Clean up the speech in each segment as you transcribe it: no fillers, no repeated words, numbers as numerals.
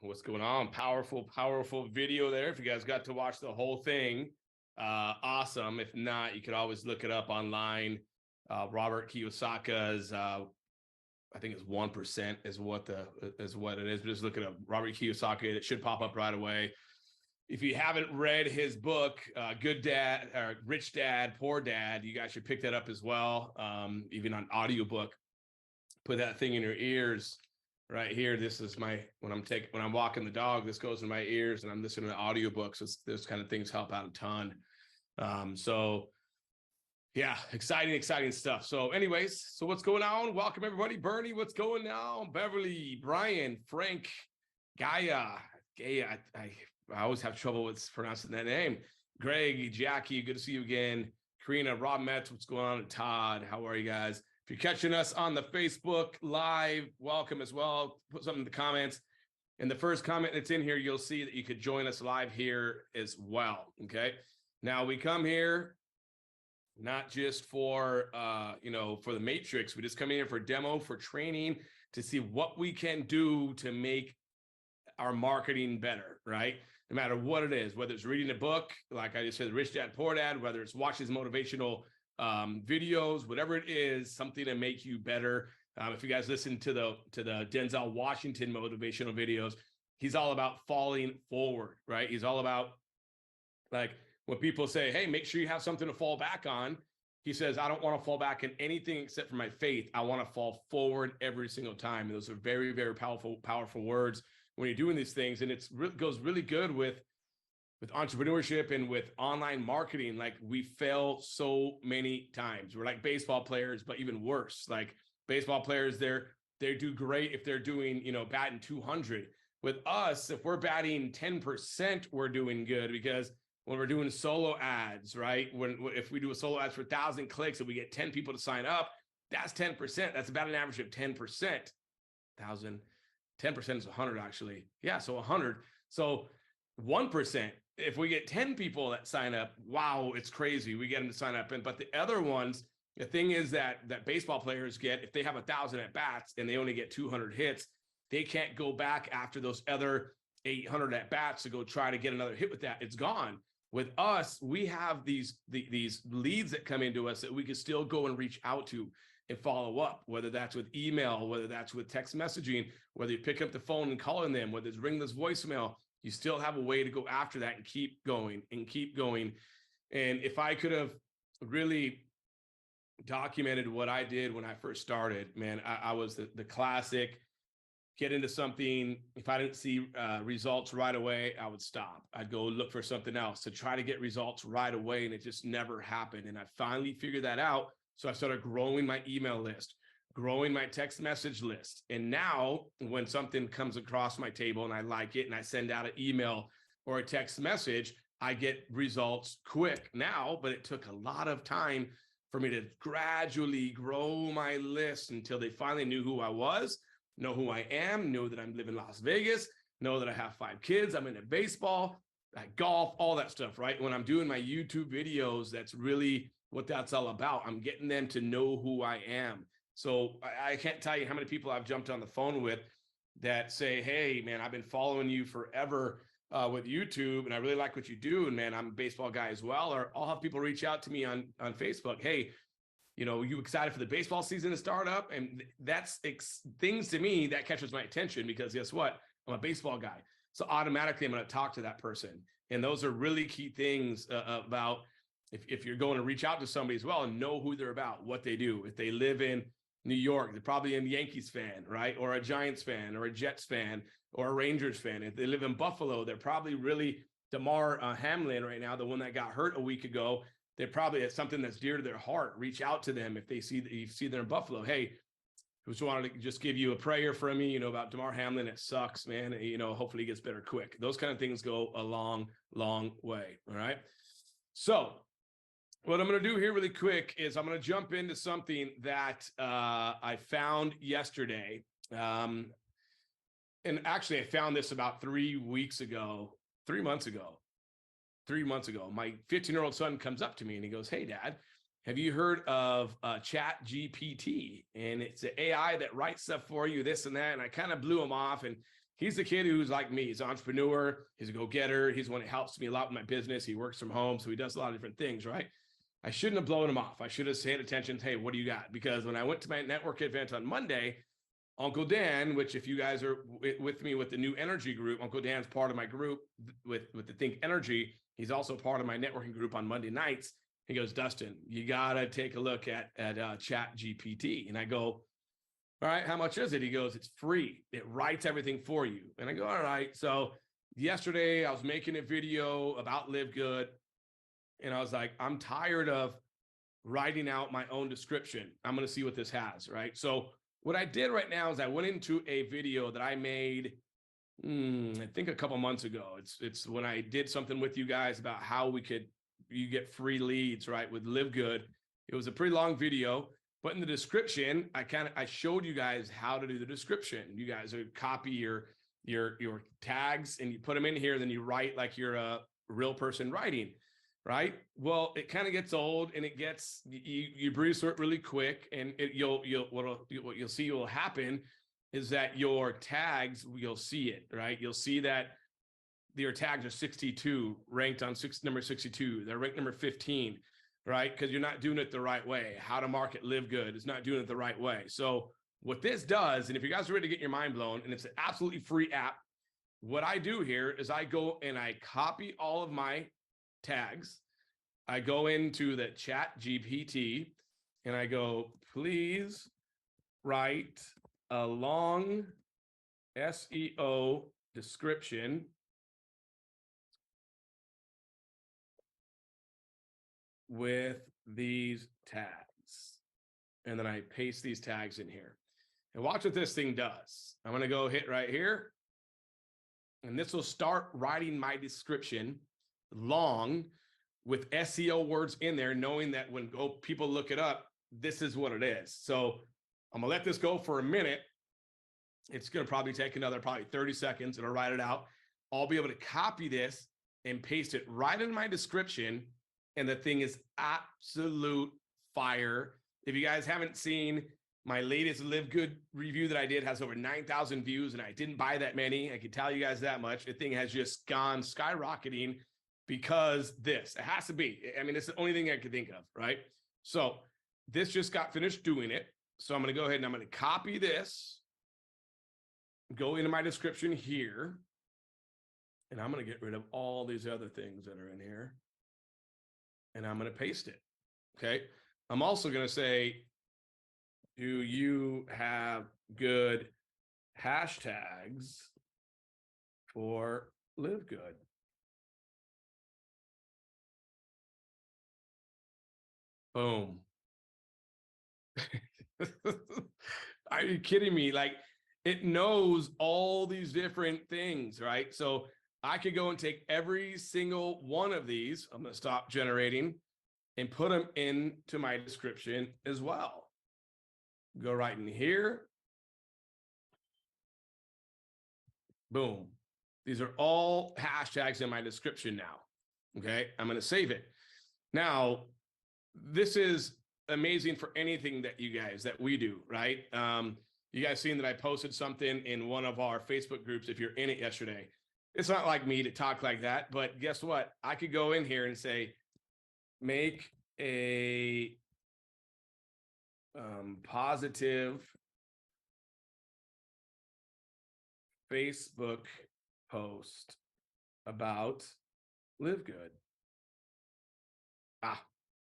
What's going on? Powerful video there. If you guys got to watch the whole thing, awesome. If not, you could always look it up online. Robert Kiyosaka's, I think it's 1% is what it is. But just look it up. Robert Kiyosaki. It should pop up right away. If you haven't read his book, Good Dad, or Rich Dad, Poor Dad, you guys should pick that up as well. Even on audiobook. Put that thing in your ears. Right here, this is when I'm walking the dog, this goes in my ears and I'm listening to audiobooks. So those kind of things help out a ton. So yeah, exciting stuff. So anyways, so what's going on? Welcome everybody. Bernie, what's going on? Beverly, Brian, Frank, Gaia. I always have trouble with pronouncing that name. Greg, Jackie, good to see you again. Karina, Rob Metz, what's going on? Todd, how are you guys? If you're catching us on the Facebook Live, welcome as well. Put something in the comments. In the first comment that's in here, you'll see that you could join us live here as well, okay? Now, we come here not just for, for the Matrix. We just come in here for demo, for training, to see what we can do to make our marketing better, right? No matter what it is, whether it's reading a book, like I just said, Rich Dad, Poor Dad, whether it's watching motivational videos, whatever it is, something to make you better. If you guys listen to the Denzel Washington motivational videos, he's all about falling forward, right? He's all about, like, when people say, hey, make sure you have something to fall back on. He says, I don't want to fall back in anything except for my faith. I want to fall forward every single time. And those are very, very powerful words when you're doing these things. And it goes really good with entrepreneurship and with online marketing. Like, we fail so many times. We're like baseball players, but even worse. Like, baseball players, they do great if they're doing, batting 200. With us, if we're batting 10%, we're doing good, because when we're doing solo ads, right? If we do a solo ads for 1,000 clicks and we get 10 people to sign up, that's 10%. That's about an average of 10%. 1,000, 10% is 100 actually. Yeah, so 100. So 1%. If we get 10 people that sign up, wow, it's crazy. We get them to sign up. But the other ones, the thing is that baseball players get, if they have 1,000 at bats and they only get 200 hits, they can't go back after those other 800 at bats to go try to get another hit with that. It's gone. With us, we have these leads that come into us that we can still go and reach out to and follow up, whether that's with email, whether that's with text messaging, whether you pick up the phone and calling them, whether it's ring this voicemail. You still have a way to go after that and keep going and keep going. And if I could have really documented what I did when I first started, man, I was the classic, get into something. If I didn't see results right away, I would stop. I'd go look for something else to try to get results right away. And it just never happened. And I finally figured that out. So I started growing my email list, growing my text message list. And now when something comes across my table and I like it and I send out an email or a text message, I get results quick now, but it took a lot of time for me to gradually grow my list until they finally knew who I was, know who I am, know that I'm living in Las Vegas, know that I have 5 kids, I'm into baseball, I golf, all that stuff, right? When I'm doing my YouTube videos, that's really what that's all about. I'm getting them to know who I am. So I can't tell you how many people I've jumped on the phone with that say, hey, man, I've been following you forever with YouTube, and I really like what you do. And man, I'm a baseball guy as well. Or I'll have people reach out to me on Facebook. Hey, you excited for the baseball season to start up? And that's things to me that catches my attention, because guess what? I'm a baseball guy. So automatically I'm going to talk to that person. And those are really key things about if you're going to reach out to somebody as well and know who they're about, what they do. If they live in New York, they're probably a Yankees fan, right? Or a Giants fan, or a Jets fan, or a Rangers fan. If they live in Buffalo, they're probably really Damar Hamlin right now, the one that got hurt a week ago. They probably have something that's dear to their heart. Reach out to them if they see that you see them in Buffalo. Hey, just wanted to just give you a prayer from me, about Damar Hamlin. It sucks, man. Hopefully he gets better quick. Those kind of things go a long, long way. All right. So what I'm going to do here really quick is I'm going to jump into something that I found yesterday. And actually, I found this about 3 months ago. My 15-year-old son comes up to me and he goes, hey, Dad, have you heard of Chat GPT? And it's an AI that writes stuff for you, this and that. And I kind of blew him off. And He's the kid who's like me. He's an entrepreneur. He's a go-getter. He's the one that helps me a lot with my business. He works from home, so he does a lot of different things, right? I shouldn't have blown him off. I should have paid attention. Hey, what do you got? Because when I went to my network event on Monday, Uncle Dan, which if you guys are with me with the new energy group, Uncle Dan's part of my group with the Think Energy. He's also part of my networking group on Monday nights. He goes, Dustin, you got to take a look at Chat GPT. And I go, all right, how much is it? He goes, it's free. It writes everything for you. And I go, all right. So yesterday I was making a video about Live Good. And I was like, I'm tired of writing out my own description. I'm going to see what this has, right? So what I did right now is I went into a video that I made, I think a couple months ago. It's when I did something with you guys about how you get free leads, right, with Live Good. It was a pretty long video, but in the description, I showed you guys how to do the description. You guys would copy your tags and you put them in here, then you write like you're a real person writing. Right. Well, it kind of gets old and it gets, you breeze through it really quick. And what you'll see will happen is that your tags, you'll see it, right? You'll see that your tags are 62, ranked on number 62. They're ranked number 15, right? Because you're not doing it the right way. How to market Live Good is not doing it the right way. So what this does, and if you guys are ready to get your mind blown, and it's an absolutely free app, what I do here is I go and I copy all of my tags. I go into the Chat GPT and I go, please write a long SEO description with these tags. And then I paste these tags in here. And watch what this thing does. I'm going to go hit right here. And this will start writing my description long with SEO words in there, knowing that when people look it up, this is what it is. So I'm gonna let this go for a minute. It's gonna probably take another 30 seconds. It'll write it out. I'll be able to copy this and paste it right in my description. And the thing is absolute fire. If you guys haven't seen my latest Live Good review that I did, has over 9,000 views, and I didn't buy that many. I can tell you guys that much. The thing has just gone skyrocketing because it has to be. I mean, it's the only thing I could think of, right? So this just got finished doing it. So I'm going to go ahead and I'm going to copy this, go into my description here, and I'm going to get rid of all these other things that are in here, and I'm going to paste it. Okay. I'm also going to say, do you have good hashtags for Live Good? Boom. Are you kidding me? Like, it knows all these different things, right? So I could go and take every single one of these. I'm going to stop generating and put them into my description as well. Go right in here. Boom. These are all hashtags in my description now. Okay. I'm going to save it. Now, this is amazing for anything that we do, right? You guys seen that I posted something in one of our Facebook groups, if you're in it yesterday. It's not like me to talk like that, but guess what? I could go in here and say, make a positive Facebook post about Live Good.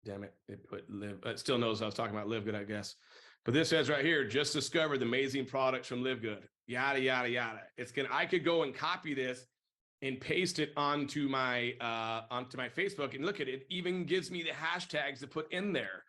Damn it. It put Live. It still knows I was talking about Live Good, I guess. But this says right here, just discovered the amazing products from Live Good. Yada, yada, yada. I could go and copy this and paste it onto my Facebook, and look at it. It even gives me the hashtags to put in there.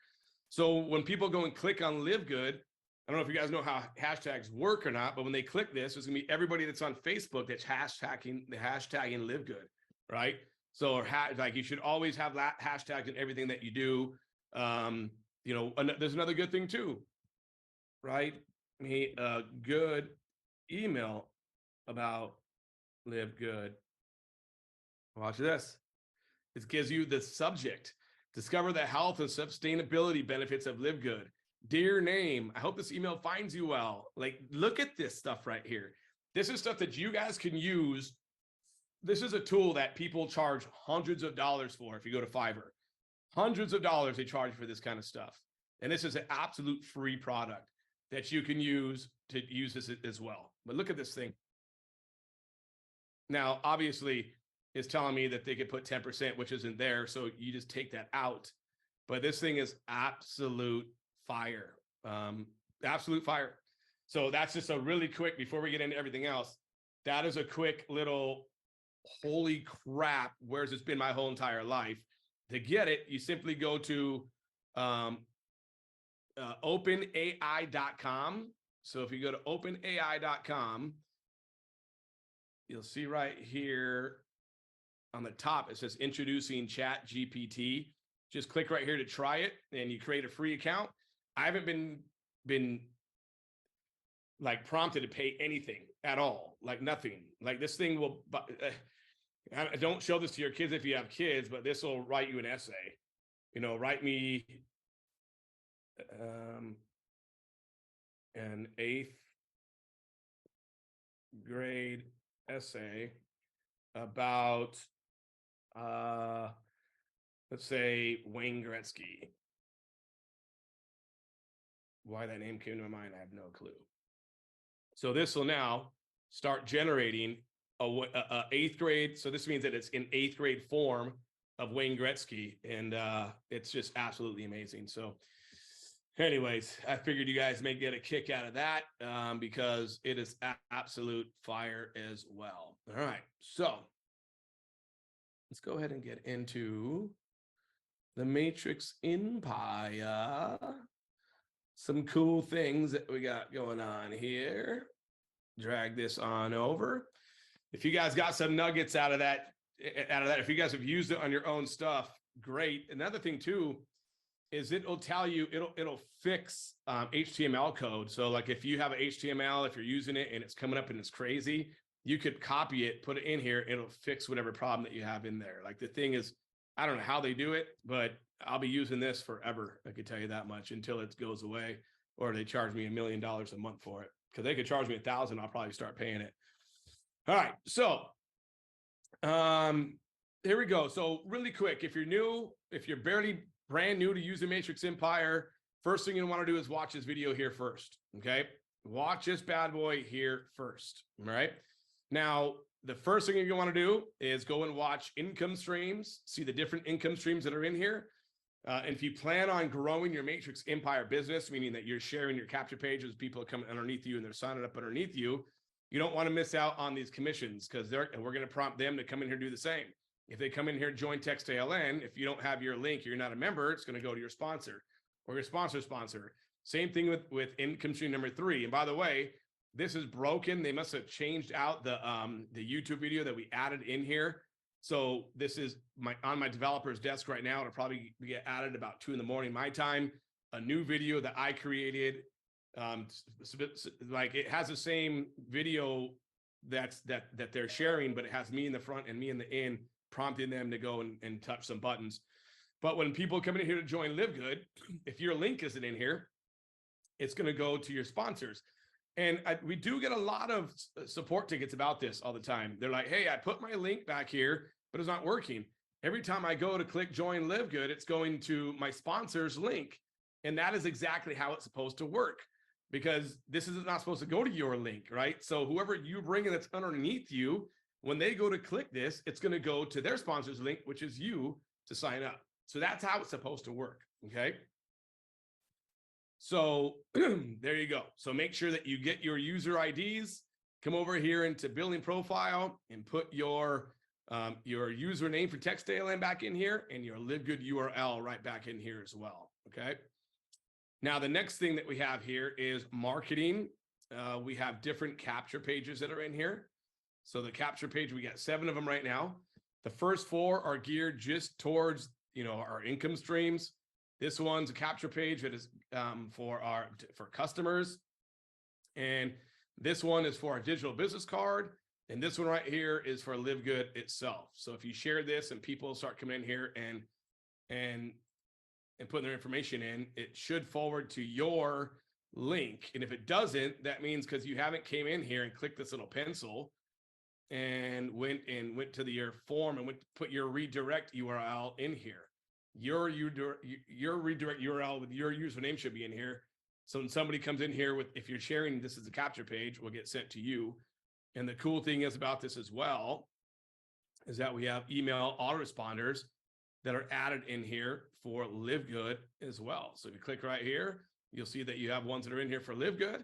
So when people go and click on Live Good, I don't know if you guys know how hashtags work or not, but when they click this, it's gonna be everybody that's on Facebook that's hashtagging Live Good, right? So like you should always have hashtags in everything that you do. There's another good thing too. Write me a good email about Live Good. Watch this. It gives you the subject. Discover the health and sustainability benefits of Live Good. Dear name, I hope this email finds you well. Like, look at this stuff right here. This is stuff that you guys can use. This is a tool that people charge hundreds of dollars for. If you go to Fiverr, hundreds of dollars they charge for this kind of stuff. And this is an absolute free product that you can use to use this as well. But look at this thing. Now, obviously, it's telling me that they could put 10%, which isn't there. So you just take that out. But this thing is absolute fire. Absolute fire. So that's just a really quick, before we get into everything else, that is a quick little, holy crap, where's this been my whole entire life? To get it, you simply go to openai.com. So if you go to openai.com, you'll see right here on the top, it says introducing Chat GPT. Just click right here to try it, and you create a free account. I haven't been like prompted to pay anything at all, like nothing. Like this thing will, don't show this to your kids if you have kids, but this will write you an essay. You know, write me an 8th grade essay about, let's say, Wayne Gretzky. Why that name came to my mind, I have no clue. So this will now start generating a 8th grade. So this means that it's in 8th grade form of Wayne Gretzky. And it's just absolutely amazing. So anyways, I figured you guys may get a kick out of that because it is absolute fire as well. All right. So let's go ahead and get into the Matrix Empire. Some cool things that we got going on here. Drag this on over. If you guys got some nuggets out of that, if you guys have used it on your own stuff, great. Another thing too is it'll tell you, it'll fix HTML code. So like if you have an HTML, if you're using it and it's coming up and it's crazy, you could copy it, put it in here, it'll fix whatever problem that you have in there. Like the thing is, I don't know how they do it, but I'll be using this forever. I can tell you that much, until it goes away or they charge me $1 million a month for it. Because they could charge me $1,000, I'll probably start paying it. All right, so here we go. So really quick, if you're new, if you're brand new to using Matrix Empire, first thing you want to do is watch this video here first. Okay, watch this bad boy here first. All right. Now, the first thing you're going to want to do is go and watch income streams, see the different income streams that are in here. And if you plan on growing your Matrix Empire business, meaning that you're sharing your capture pages, people are coming underneath you and they're signing up underneath you, you don't want to miss out on these commissions, because we're going to prompt them to come in here and do the same. If they come in here and join Text ALN, if you don't have your link, you're not a member, it's going to go to your sponsor or your sponsor. Same thing with income stream number 3. And by the way, this is broken. They must have changed out the YouTube video that we added in here. So this is on my developer's desk right now. It'll probably get added about 2 a.m. my time. A new video that I created. Like it has the same video that they're sharing, but it has me in the front and me in the end, prompting them to go and touch some buttons. But when people come in here to join Live Good, if your link isn't in here, it's going to go to your sponsors. And we do get a lot of support tickets about this all the time. They're like, hey, I put my link back here, but it's not working. Every time I go to click join Live Good, it's going to my sponsor's link. And that is exactly how it's supposed to work, because this is not supposed to go to your link, right? So whoever you bring in that's underneath you, when they go to click this, it's going to go to their sponsor's link, which is you, to sign up. So that's how it's supposed to work. Okay. So there you go. So make sure that you get your user IDs, come over here into building profile and put your username for Text ALN back in here and your Live Good URL right back in here as well. Okay. Now, the next thing that we have here is marketing. We have different capture pages that are in here. So the capture page, we got 7 of them right now. The first 4 are geared just towards, our income streams. This one's a capture page that is for customers. And this one is for our digital business card. And this one right here is for Live Good itself. So if you share this and people start coming in here and putting their information in, it should forward to your link. And if it doesn't, that means because you haven't came in here and clicked this little pencil and went to your form and put your redirect URL in here. Your redirect URL with your username should be in here. So when somebody comes in here if you're sharing this as a capture page, will get sent to you. And the cool thing is about this as well is that we have email autoresponders that are added in here for Live Good as well. So if you click right here, you'll see that you have ones that are in here for Live Good.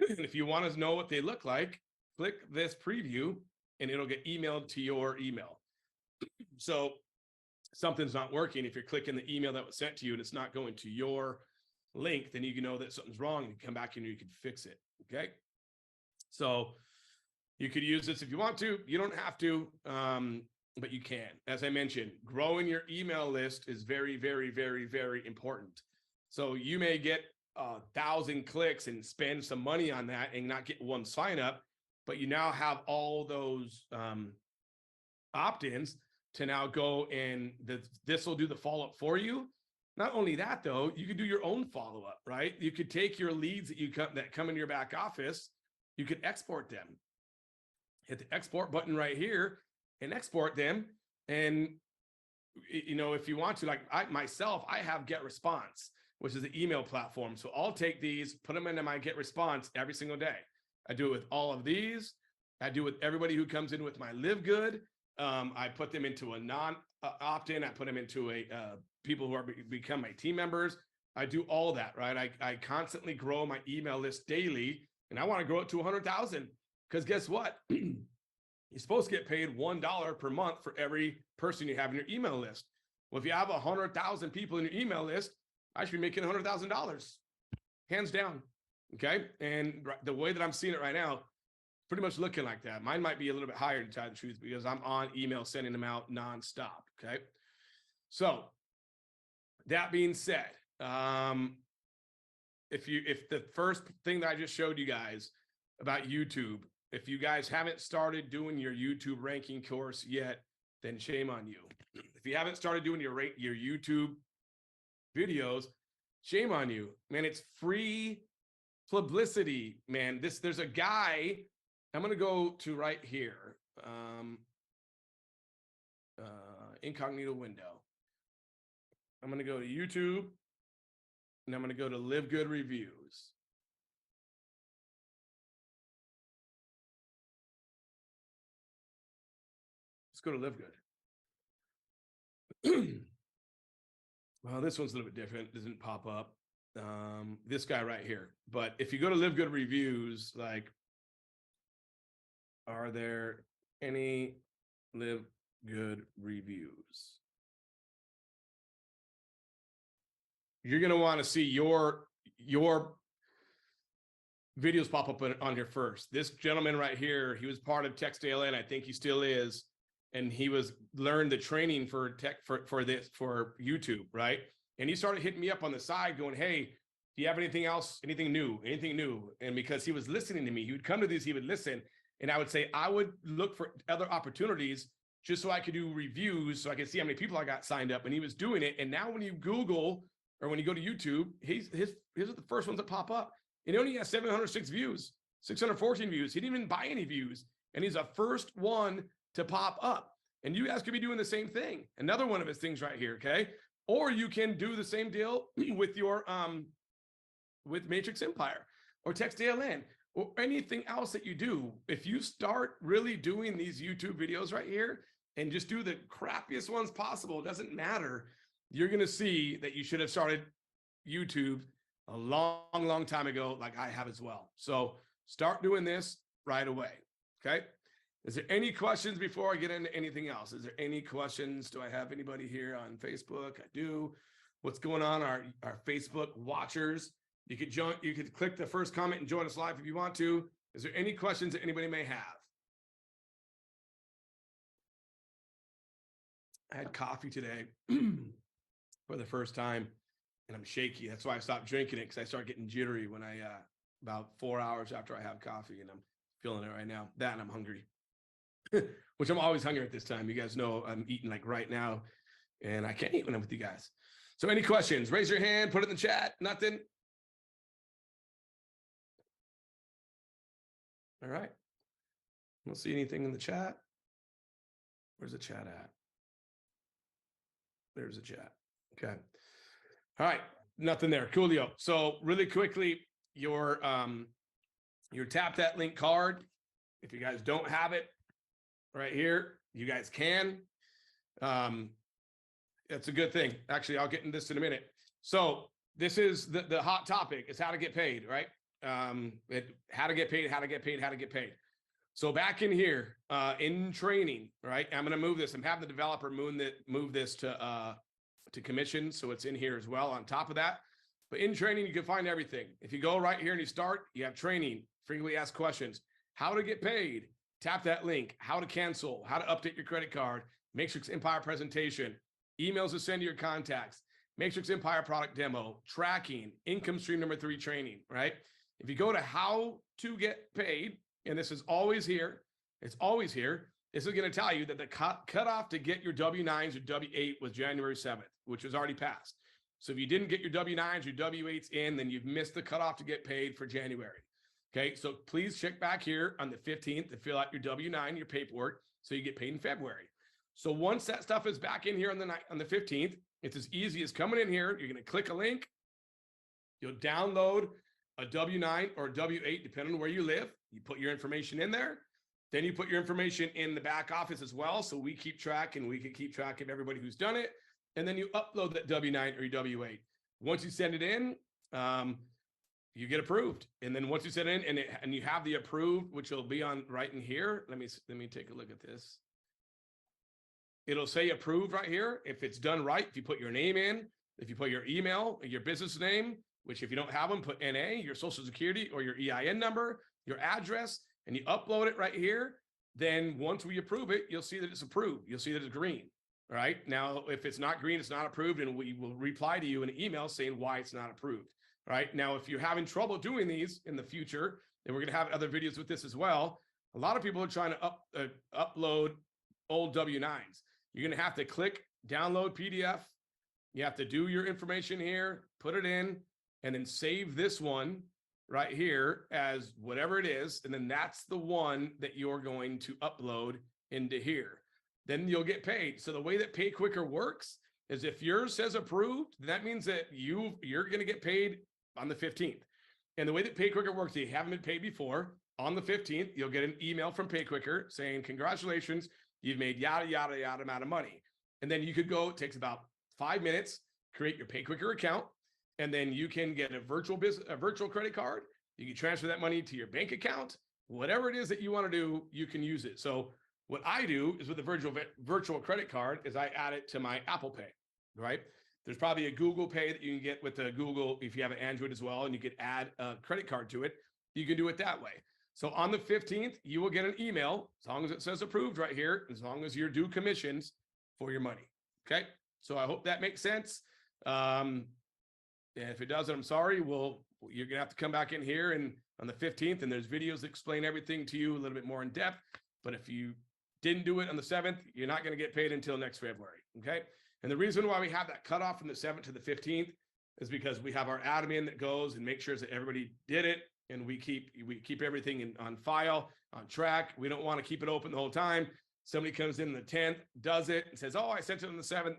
And if you want to know what they look like, click this preview and it'll get emailed to your email. So something's not working. If you're clicking the email that was sent to you and it's not going to your link, then you can know that something's wrong and come back and you can fix it. Okay. So you could use this if you want to. You don't have to, but you can. As I mentioned, growing your email list is very, very, very, very important. So you may get 1,000 clicks and spend some money on that and not get one sign up, but you now have all those opt-ins to now go and this will do the follow-up for you. Not only that though, you could do your own follow-up, right? You could take your leads that come in your back office, you could export them. Hit the export button right here and export them. And if you want to, like I have Get Response, which is the email platform. So I'll take these, put them into my Get Response every single day. I do it with all of these. I do it with everybody who comes in with my Live Good. I put them into a non-opt-in. I put them into people who become my team members. I do all that, right? I constantly grow my email list daily, and I want to grow it to 100,000 because guess what? You're supposed to get paid $1 per month for every person you have in your email list. Well, if you have 100,000 people in your email list, I should be making $100,000, hands down. Okay. And the way that I'm seeing it right now, pretty much looking like that. Mine might be a little bit higher to tell the truth because I'm on email, sending them out nonstop. Okay. So that being said, if the first thing that I just showed you guys about YouTube, if you guys haven't started doing your YouTube ranking course yet, then shame on you. If you haven't started doing your YouTube videos, shame on you, man. It's free publicity, man. There's a guy, I'm going to go to right here, incognito window. I'm going to go to YouTube and I'm going to go to Live Good Reviews. Let's go to Live Good. Well, this one's a little bit different. It doesn't pop up. This guy right here. But if you go to Live Good Reviews, like, are there any Live Good reviews? You're going to want to see your videos pop up on here first. This gentleman right here, he was part of Text ALN. I think he still is. And he learned the training for YouTube, right? And he started hitting me up on the side going, hey, do you have anything else, anything new? And because he was listening to me, he would come to these, he would listen. And I would say, I would look for other opportunities just so I could do reviews so I could see how many people I got signed up. And he was doing it. And now when you Google or when you go to YouTube, his are the first ones that pop up. And he only has 706 views, 614 views. He didn't even buy any views. And he's the first one to pop up. And you guys could be doing the same thing. Another one of his things right here, okay? Or you can do the same deal with your with Matrix Empire or Text ALN or anything else that you do. If you start really doing these YouTube videos right here and just do the crappiest ones possible, it doesn't matter. You're going to see that you should have started YouTube a long time ago, like I have as well. So start doing this right away, okay? Is there any questions before I get into anything else? Is there any questions? Do I have anybody here on Facebook? I do. What's going on? Our Facebook watchers. You could click the first comment and join us live if you want to. Is there any questions that anybody may have? I had coffee today for the first time and I'm shaky. That's why I stopped drinking it, because I start getting jittery when I about 4 hours after I have coffee, and I'm feeling it right now. That and I'm hungry. Which I'm always hungry at this time. You guys know I'm eating like right now, and I can't eat when I'm with you guys. So any questions? Raise your hand, put it in the chat. Nothing. All right. I don't see anything in the chat. Where's the chat at? There's the chat. Okay. All right. Nothing there. Coolio. So really quickly, your tap that link card. If you guys don't have it right here, you guys can. That's a good thing. Actually, I'll get into this in a minute. So this is the hot topic is how to get paid, right? How to get paid. So back in here, in training, right? I'm going to move this. I'm having the developer move this to commission. So it's in here as well on top of that. But in training, you can find everything. If you go right here and you start, you have training, frequently asked questions, how to get paid, tap that link, how to cancel, how to update your credit card, Matrix Empire presentation, emails to send to your contacts, Matrix Empire product demo, tracking, income stream number 3 training, right? If you go to how to get paid, and this is always here, it's always here, this is going to tell you that the cutoff to get your W-9s or W-8 was January 7th, which was already passed. So if you didn't get your W-9s or W-8s in, then you've missed the cutoff to get paid for January. Okay, so please check back here on the 15th to fill out your W-9, your paperwork, so you get paid in February. So once that stuff is back in here on the 15th, it's as easy as coming in here. You're going to click a link. You'll download a W-9 or a W-8, depending on where you live. You put your information in there. Then you put your information in the back office as well. So we keep track and we can keep track of everybody who's done it. And then you upload that W-9 or your W-8. Once you send it in, you get approved. And then once you send it in and you have the approved, which will be on right in here. Let me take a look at this. It'll say approved right here. If it's done right, if you put your name in, if you put your email, your business name, which if you don't have them, put NA, your social security or your EIN number, your address, and you upload it right here. Then once we approve it, you'll see that it's approved. You'll see that it's green. All right. Now, if it's not green, it's not approved. And we will reply to you in an email saying why it's not approved. All right. Now, if you're having trouble doing these in the future, and we're going to have other videos with this as well, a lot of people are trying to upload old W-9s. You're going to have to click download PDF. You have to do your information here, put it in, and then save this one right here as whatever it is. And then that's the one that you're going to upload into here. Then you'll get paid. So the way that Pay Quicker works is if yours says approved, that means that you're going to get paid on the 15th. And the way that Pay Quicker works, if you haven't been paid before, on the 15th, you'll get an email from Pay Quicker saying, congratulations, you've made yada, yada, yada amount of money. And then you could go, it takes about 5 minutes, create your Pay Quicker account. And then you can get a virtual credit card. You can transfer that money to your bank account. Whatever it is that you want to do, you can use it. So what I do is with the virtual credit card is I add it to my Apple Pay, right? There's probably a Google Pay that you can get with the Google if you have an Android as well, and you could add a credit card to it. You can do it that way. So on the 15th, you will get an email as long as it says approved right here, as long as you're due commissions for your money. Okay. So I hope that makes sense. And if it doesn't, I'm sorry. You're going to have to come back in here and on the 15th, and there's videos that explain everything to you a little bit more in depth. But if you didn't do it on the 7th, you're not going to get paid until next February. Okay. And the reason why we have that cutoff from the 7th to the 15th is because we have our admin that goes and makes sure that everybody did it. And we keep everything on file, on track. We don't want to keep it open the whole time. Somebody comes in on the 10th, does it, and says, oh, I sent it on the 7th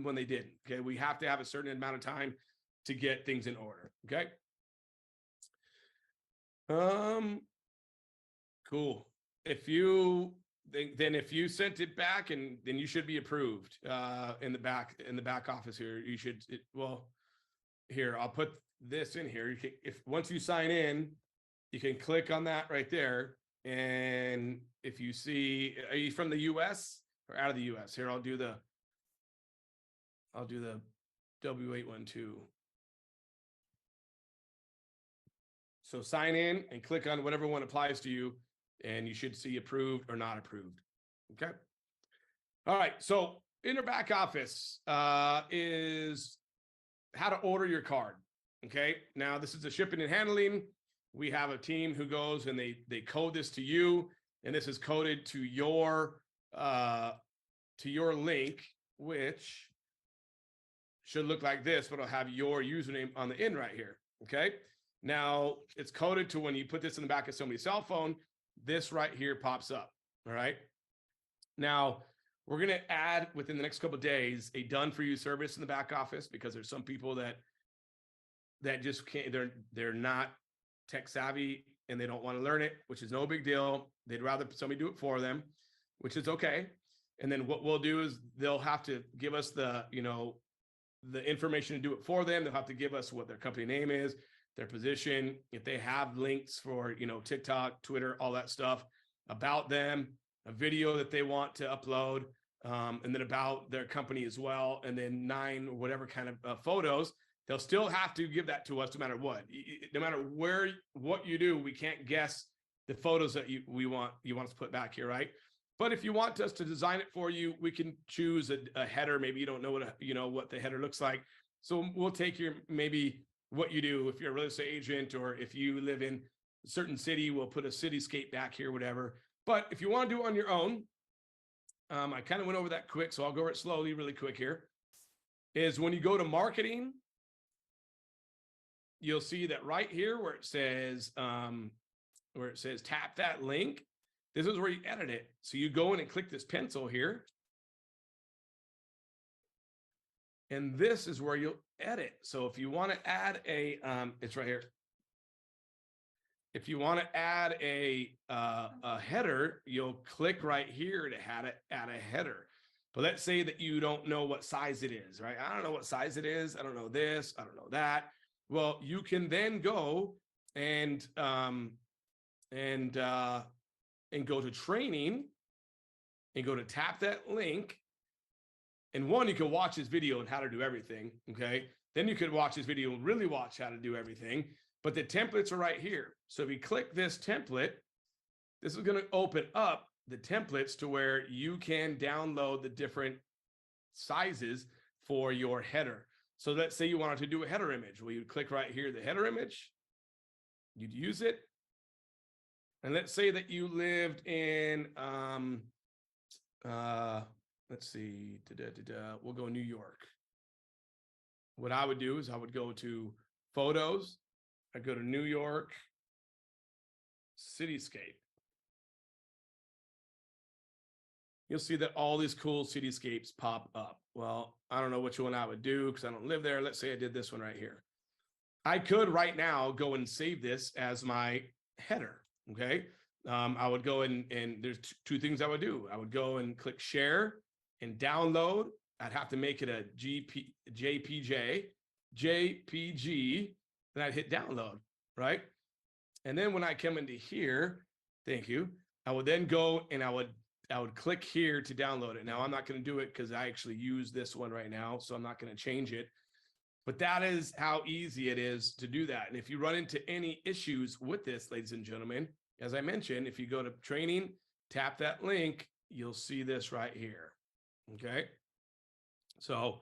when they didn't. Okay. We have to have a certain amount of time to get things in order. Okay. Cool. If you sent it back, and then you should be approved in the back office here. You should, here, I'll put this in here. Once you sign in, you can click on that right there. And if you see, are you from the US or out of the US? Here, I'll do the W812. So sign in and click on whatever one applies to you, and you should see approved or not approved. Okay. All right. So in your back office is how to order your card. Okay. Now this is the shipping and handling. We have a team who goes and they code this to you, and this is coded to your link, which should look like this, but it'll have your username on the end right here. Okay. Now it's coded to when you put this in the back of somebody's cell phone, this right here pops up. All right. Now we're going to add within the next couple of days a done for you service in the back office, because there's some people that just can't, they're not tech savvy and they don't want to learn it, which is no big deal. They'd rather somebody do it for them, which is okay. And then what we'll do is they'll have to give us the information to do it for them. They'll have to give us what their company name is, their position, if they have links for, TikTok, Twitter, all that stuff about them, a video that they want to upload, and then about their company as well. And then 9 or whatever kind of photos. They'll still have to give that to us no matter what. No matter what you do, we can't guess the photos that you want us to put back here, right? But if you want us to design it for you, we can choose a header. Maybe you don't know what the header looks like. So we'll take maybe what you do. If you're a real estate agent, or if you live in a certain city, we'll put a cityscape back here, whatever. But if you want to do it on your own, I kind of went over that quick, so I'll go over it slowly, really quick here, is when you go to marketing, you'll see that right here where it says tap that link. This is where you edit it. So you go in and click this pencil here. And this is where you'll edit. So if you want to add it's right here. If you want to add a header, you'll click right here to add a header. But let's say that you don't know what size it is, right? I don't know what size it is. I don't know this. I don't know that. Well, you can then go and go to training and go to tap that link. And one, you can watch this video on how to do everything. Okay. Then you could watch this video and really watch how to do everything. But the templates are right here. So if you click this template, this is going to open up the templates to where you can download the different sizes for your header. So let's say you wanted to do a header image. Well, you'd click right here, the header image. You'd use it. And let's say that you lived in, let's see, we'll go New York. What I would do is I would go to photos. I'd go to New York cityscape. You'll see that all these cool cityscapes pop up. Well, I don't know which one I would do because I don't live there. Let's say I did this one right here. I could right now go and save this as my header. Okay. I would go and there's two things I would do. I would go and click share and download. I'd have to make it a JPG, then I'd hit download, right? And then when I come into here, thank you, I would then go and I would click here to download it. Now I'm not going to do it because I actually use this one right now, so I'm not going to change it. But that is how easy it is to do that. And if you run into any issues with this, ladies and gentlemen, as I mentioned, if you go to training, tap that link, you'll see this right here. Okay. So,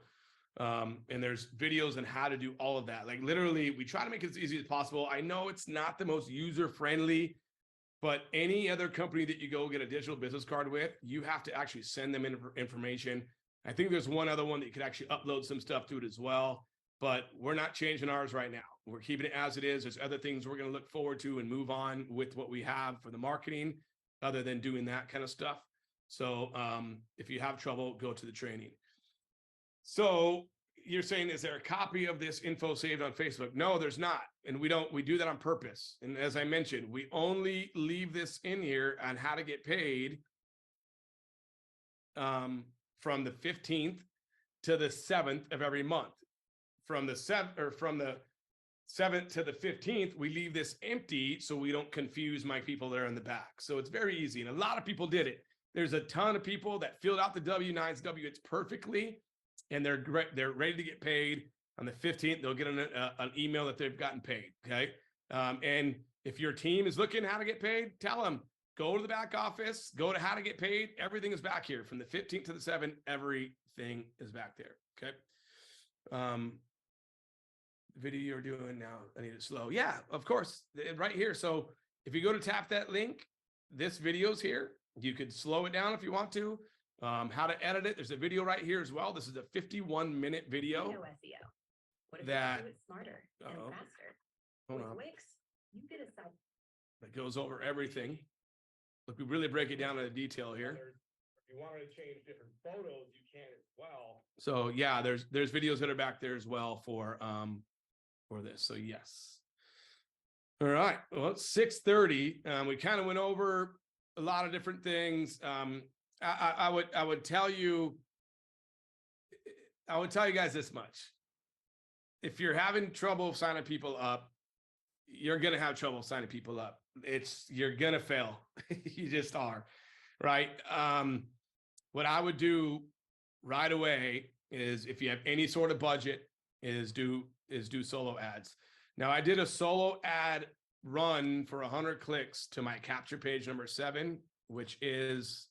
and there's videos on how to do all of that. Like literally, we try to make it as easy as possible. I know it's not the most user-friendly, but any other company that you go get a digital business card with, you have to actually send them information. I think there's one other one that you could actually upload some stuff to it as well, but we're not changing ours right now. We're keeping it as it is. There's other things we're going to look forward to and move on with what we have for the marketing other than doing that kind of stuff. So if you have trouble, go to the training. So you're saying, is there a copy of this info saved on Facebook? No, there's not. And we do that on purpose. And as I mentioned, we only leave this in here on how to get paid from the 15th to the 7th of every month. From the 7th to the 15th, we leave this empty so we don't confuse my people there in the back. So it's very easy. And a lot of people did it. There's a ton of people that filled out the W-9s, W-8s perfectly, and they're ready to get paid. On the 15th, they'll get an email that they've gotten paid, okay? And if your team is looking how to get paid, tell them, go to the back office, go to how to get paid. Everything is back here. From the 15th to the 7th, everything is back there, okay? Video you're doing now, I need it slow. Yeah, of course, right here. So if you go to tap that link, this video's here. You could slow it down if you want to. How to edit it. There's a video right here as well. This is a 51-minute video. SEO. What if you do it smarter and faster? Hold on. That goes over everything. Look, we really break it down to the detail here. If you wanted to change different photos, you can as well. So yeah, there's videos that are back there as well for this. So yes. All right. Well, it's 6:30. We kind of went over a lot of different things. I would tell you guys this much. If you're having trouble signing people up, you're going to have trouble signing people up. You're going to fail. You just are, right? What I would do right away is, if you have any sort of budget, is do solo ads. Now, I did a solo ad run for 100 clicks to my capture page number 7, which is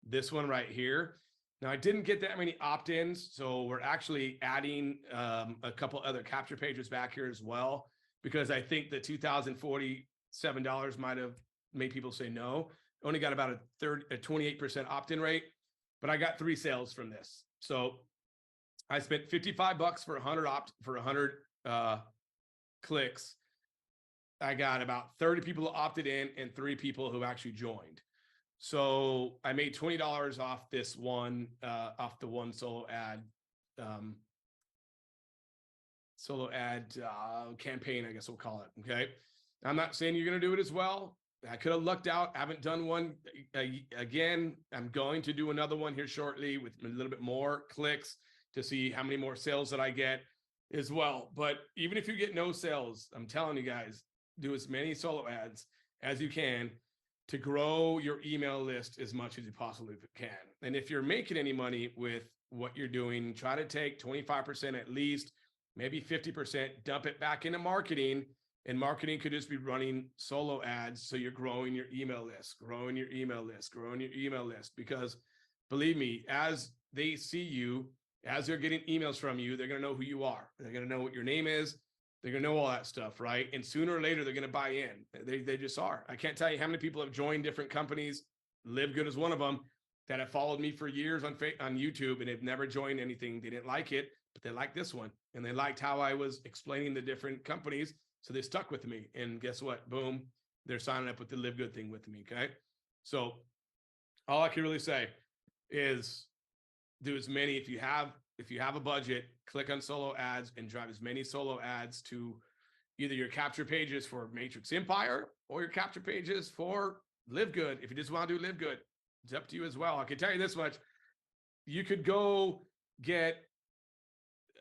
this one right here. Now, I didn't get that many opt-ins, so we're actually adding a couple other capture pages back here as well, because I think the $2,047 might have made people say no. Only got about a 28% opt-in rate, but I got 3 sales from this. So I spent $55 for 100 clicks. I got about 30 people who opted in and 3 people who actually joined. So I made $20 off this one, off the one solo ad campaign, I guess we'll call it. Okay. I'm not saying you're going to do it as well. I could have lucked out. I haven't done one again. I'm going to do another one here shortly with a little bit more clicks to see how many more sales that I get as well. But even if you get no sales, I'm telling you guys, do as many solo ads as you can to grow your email list as much as you possibly can. And if you're making any money with what you're doing, try to take 25% at least, maybe 50%, dump it back into marketing. And marketing could just be running solo ads. So you're growing your email list, growing your email list, growing your email list. Because believe me, as they see you, as they're getting emails from you, they're going to know who you are. They're going to know what your name is. They're going to know all that stuff, right? And sooner or later, they're going to buy in. They just are. I can't tell you how many people have joined different companies. Live Good is one of them, that have followed me for years on YouTube and have never joined anything. They didn't like it, but they liked this one. And they liked how I was explaining the different companies. So they stuck with me. And guess what? Boom, they're signing up with the Live Good thing with me, okay? So all I can really say is do as many. If you have a budget, click on solo ads and drive as many solo ads to either your capture pages for Matrix Empire or your capture pages for Live Good. If you just want to do Live Good, it's up to you as well. I can tell you this much. You could go get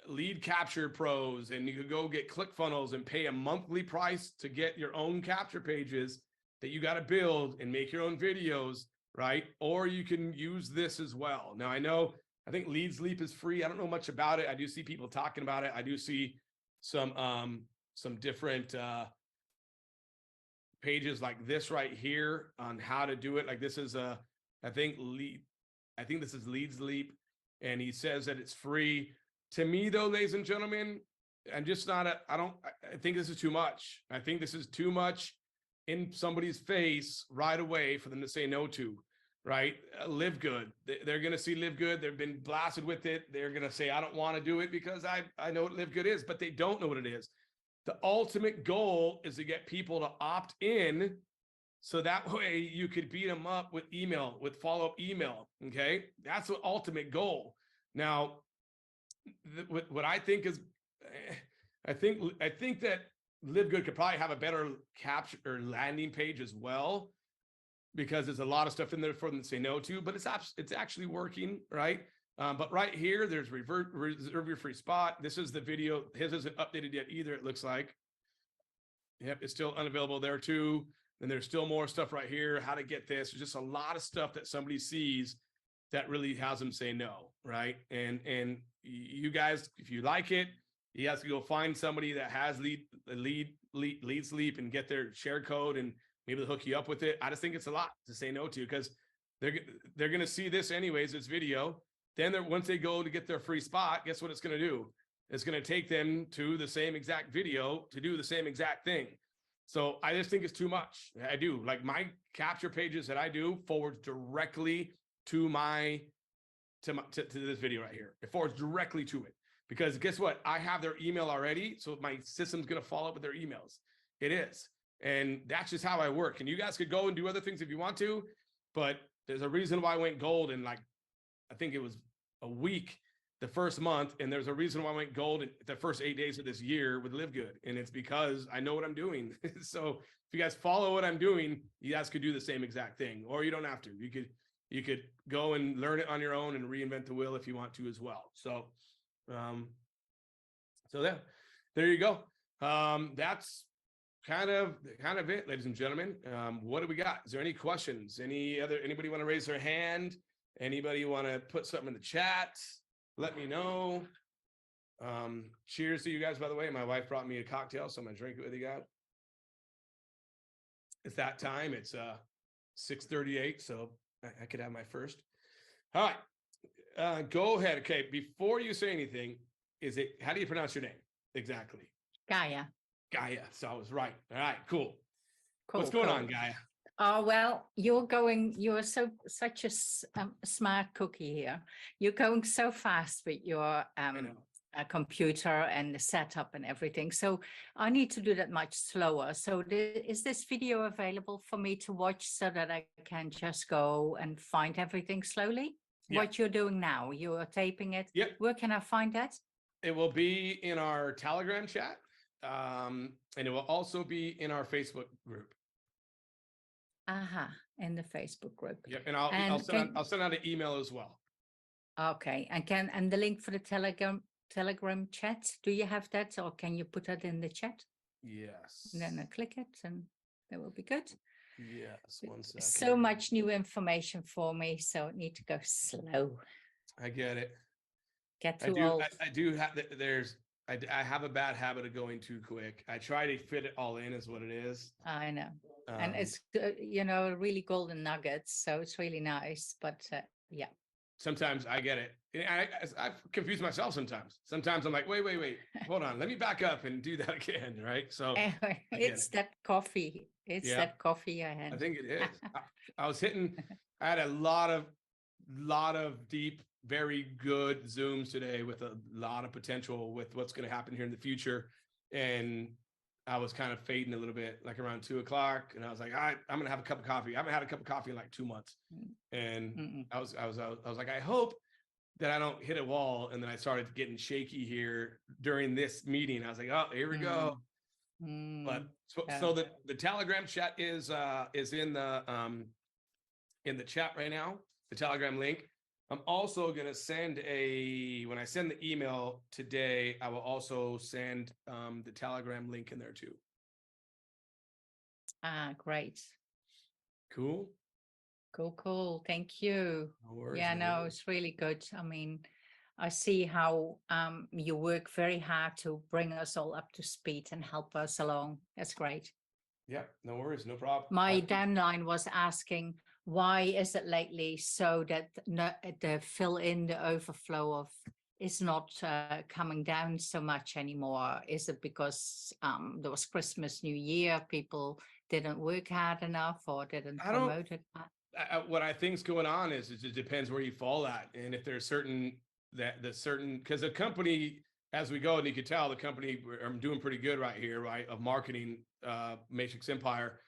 lead capture pros and you could go get ClickFunnels and pay a monthly price to get your own capture pages that you got to build and make your own videos, right? Or you can use this as well. Now, I think Leads Leap is free. I don't know much about it. I do see people talking about it. I do see some different pages like this right here on how to do it. Like this is I think this is Leads Leap, and he says that it's free. To me, though, ladies and gentlemen, I'm just not I think this is too much. I think this is too much in somebody's face right away for them to say no to. Right? Live Good. They're going to see Live Good. They've been blasted with it. They're going to say, I don't want to do it because I know what Live Good is, but they don't know what it is. The ultimate goal is to get people to opt in so that way you could beat them up with email, with follow-up email. Okay. That's the ultimate goal. Now, what I think is, I think that Live Good could probably have a better capture or landing page as well, because there's a lot of stuff in there for them to say no to, but it's actually working, right? But right here, there's reserve your free spot. This is the video. His isn't updated yet either, it looks like. Yep, it's still unavailable there too. And there's still more stuff right here, how to get this. There's just a lot of stuff that somebody sees that really has them say no, right? And you guys, if you like it, you have to go find somebody that has Leads Leap and get their share code, and maybe they'll hook you up with it. I just think it's a lot to say no to, because they're going to see this anyways, this video. Then once they go to get their free spot, guess what it's going to do? It's going to take them to the same exact video to do the same exact thing. So I just think it's too much. I do. Like my capture pages that I do forwards directly to this video right here. It forwards directly to it, because guess what? I have their email already. So my system's going to follow up with their emails. It is. And that's just how I work. And you guys could go and do other things if you want to, but there's a reason why I went gold in, like, I think it was a week the first month. And there's a reason why I went gold in the first 8 days of this year with Live Good. And it's because I know what I'm doing. So if you guys follow what I'm doing, you guys could do the same exact thing, or you don't have to. You could go and learn it on your own and reinvent the wheel if you want to as well. So, there you go. That's kind of it, ladies and gentlemen. What do we got? Is there any questions? Anybody want to raise their hand? Anybody want to put something in the chat? Let me know. Cheers to you guys, by the way. My wife brought me a cocktail, so I'm gonna drink it with you guys. It's that time. It's 6:38, so I could have my first. All right. Go ahead. Okay, before you say anything, how do you pronounce your name exactly? Gaia. Gaia. So I was right. All right, cool. What's going on, Gaia? Oh, well, you're such a smart cookie here. You're going so fast with your computer and the setup and everything. So I need to do that much slower. So is this video available for me to watch so that I can just go and find everything slowly? Yeah. What you're doing now, you're taping it. Yep. Where can I find that? It will be in our Telegram chat. And it will also be in our Facebook group. In the Facebook group. Yep, and I'll send out an email as well. Okay, and the link for the Telegram chat, do you have that, or can you put that in the chat? Yes. And then I click it, and that will be good. Yes, 1 second. So much new information for me, so I need to go slow. I get it. Get too old. I do have. I have a bad habit of going too quick. I try to fit it all in, is what it is. I know. And it's, really golden nuggets. So it's really nice. But yeah. Sometimes I get it. I confuse myself sometimes. Sometimes I'm like, wait, hold on. Let me back up and do that again. Right. So it's that coffee. It's that coffee I had. I think it is. I had a lot of deep, very good Zooms today with a lot of potential with what's going to happen here in the future. And I was kind of fading a little bit, like around 2:00, and I was like, all right, I'm gonna have a cup of coffee. I haven't had a cup of coffee in like 2 months, and I was like, I hope that I don't hit a wall. And then I started getting shaky here during this meeting. I was like, oh, here we go. But so the Telegram chat is in the chat right now. The Telegram link. I'm also going to send when I send the email today, I will also send the Telegram link in there too. Great. Cool. Thank you. No worries, yeah, no, it's really good. I mean, I see how you work very hard to bring us all up to speed and help us along. That's great. Yeah, no worries, no problem. My downline was asking, why is it lately so that the fill in the overflow of is not coming down so much anymore? Is it because there was Christmas, New Year, people didn't work hard enough or didn't promote it? What I think's going on is it depends where you fall at, and if there's certain because the company, as we go, and you can tell the company are doing pretty good right here, right, of marketing Matrix Empire.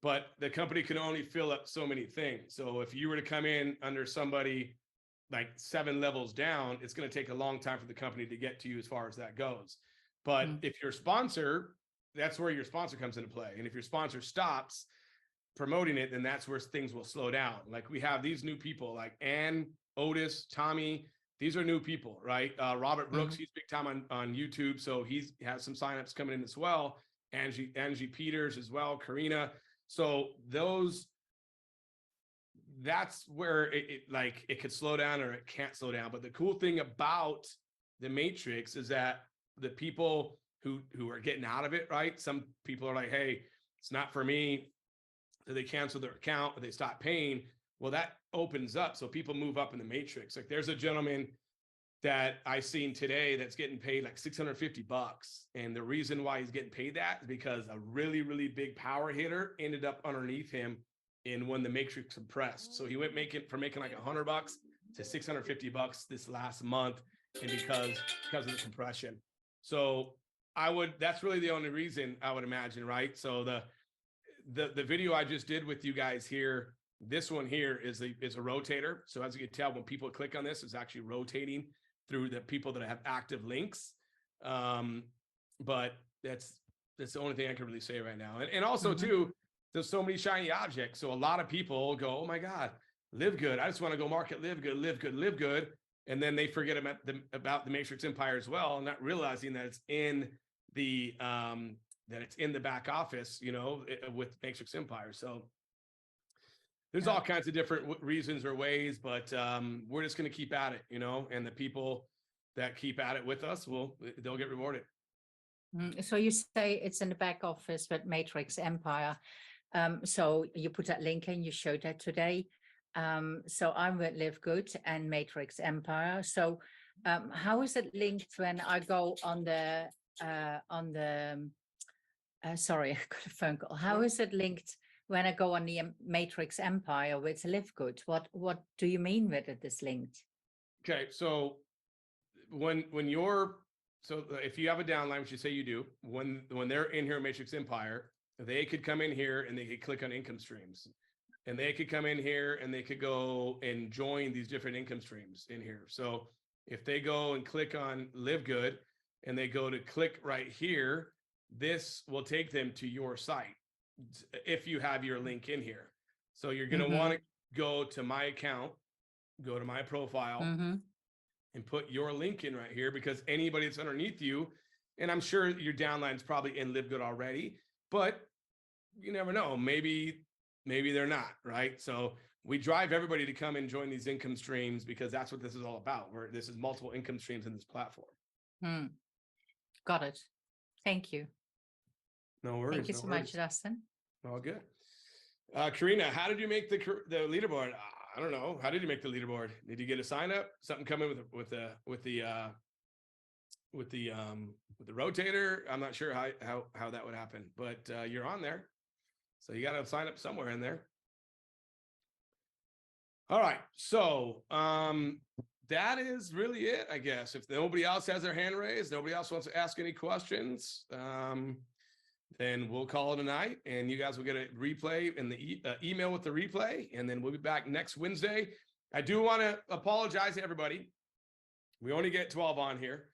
But the company can only fill up so many things. So if you were to come in under somebody like 7 levels down, it's going to take a long time for the company to get to you as far as that goes. But if your sponsor, that's where your sponsor comes into play. And if your sponsor stops promoting it, then that's where things will slow down. Like we have these new people like Ann, Otis, Tommy. These are new people, right? Robert Brooks, he's big time on YouTube. So he has some signups coming in as well. Angie Peters as well, Karina. So that's where it could slow down or it can't slow down. But the cool thing about the Matrix is that the people who are getting out of it, right? Some people are like, hey, it's not for me. So they cancel their account or they stop paying. Well, that opens up. So people move up in the Matrix. Like there's a gentleman that I seen today that's getting paid like $650. And the reason why he's getting paid that is because a really, really big power hitter ended up underneath him in when the Matrix compressed. So he went from making like $100 to $650 this last month, and because of the compression. So that's really the only reason I would imagine, right? So the video I just did with you guys here, this one here is a rotator. So as you can tell, when people click on this, it's actually rotating through the people that have active links. But that's the only thing I can really say right now. And also too, there's so many shiny objects. So a lot of people go, oh my God, live good. I just want to go market live good, live good, live good. And then they forget about the Matrix Empire as well, not realizing that it's in the back office, with Matrix Empire. So there's all kinds of different reasons or ways, but we're just going to keep at it, and the people that keep at it with us they'll get rewarded. So you say it's in the back office with Matrix Empire. So you put that link in, you showed that today. So I'm with Live Good and Matrix Empire. So how is it linked when I go on the sorry, I got a phone call. How is it linked when I go on the Matrix Empire with Live Good? What do you mean with it is linked? Okay, so if you have a downline, which you say you do, when they're in here in Matrix Empire, they could come in here and they could click on income streams, and they could come in here and they could go and join these different income streams in here. So if they go and click on Live Good and they go to click right here, this will take them to your site if you have your link in here. So you're going to want to go to my account, go to my profile, and put your link in right here, because anybody that's underneath you, and I'm sure your downline's probably in Live Good already, but you never know. Maybe they're not, right? So we drive everybody to come and join these income streams, because that's what this is all about. This is multiple income streams in this platform. Got it. Thank you. No worries. Thank you so much, Dustin. All good. Karina, how did you make the leaderboard? I don't know. How did you make the leaderboard? Did you get a sign up? Something coming with the rotator? I'm not sure how that would happen, but you're on there, so you got to sign up somewhere in there. All right, so that is really it, I guess. If nobody else has their hand raised, nobody else wants to ask any questions, then we'll call it a night, and you guys will get a replay in the email with the replay, and then we'll be back next Wednesday. I do want to apologize to everybody. We only get 12 on here.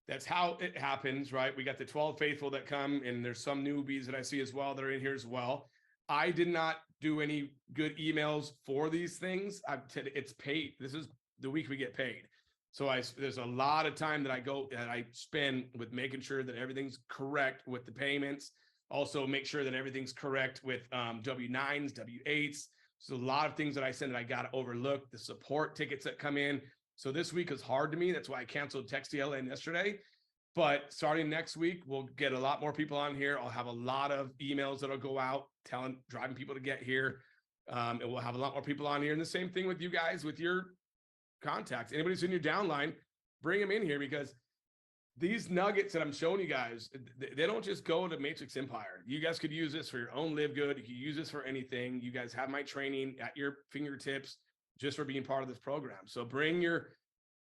That's how it happens, right? We got the 12 faithful that come, and there's some newbies that I see as well that are in here as well. I did not do any good emails for these things. It's paid. This is the week we get paid. So there's a lot of time that I spend with making sure that everything's correct with the payments. Also make sure that everything's correct with W-9s, W-8s. So a lot of things that I send that I got to overlook, the support tickets that come in. So this week is hard to me. That's why I canceled TextDLN yesterday. But starting next week, we'll get a lot more people on here. I'll have a lot of emails that'll go out driving people to get here. And we'll have a lot more people on here. And the same thing with you guys, with your contacts. Anybody who's in your downline, bring them in here, because these nuggets that I'm showing you guys, they don't just go to Matrix Empire. You guys could use this for your own Live Good. You could use this for anything. You guys have my training at your fingertips just for being part of this program. So bring your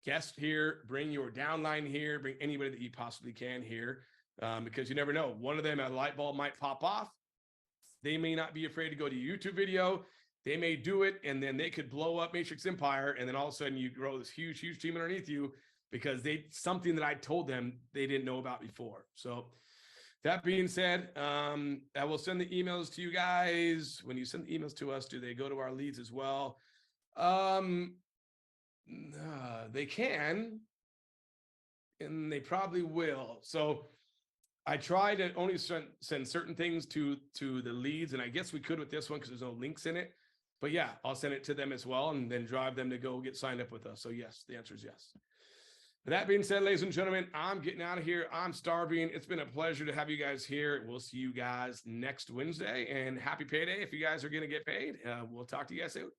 guest here, bring your downline here, bring anybody that you possibly can here, because you never know. One of them, a light bulb might pop off. They may not be afraid to go to YouTube video. They may do it, and then they could blow up Matrix Empire, and then all of a sudden you grow this huge, huge team underneath you, because something that I told them they didn't know about before. So that being said, I will send the emails to you guys. When you send the emails to us, do they go to our leads as well? They can, and they probably will. So I try to only send certain things to the leads, and I guess we could with this one because there's no links in it. But yeah, I'll send it to them as well, and then drive them to go get signed up with us. So yes, the answer is yes. With that being said, ladies and gentlemen, I'm getting out of here. I'm starving. It's been a pleasure to have you guys here. We'll see you guys next Wednesday, and happy payday if you guys are going to get paid. We'll talk to you guys soon.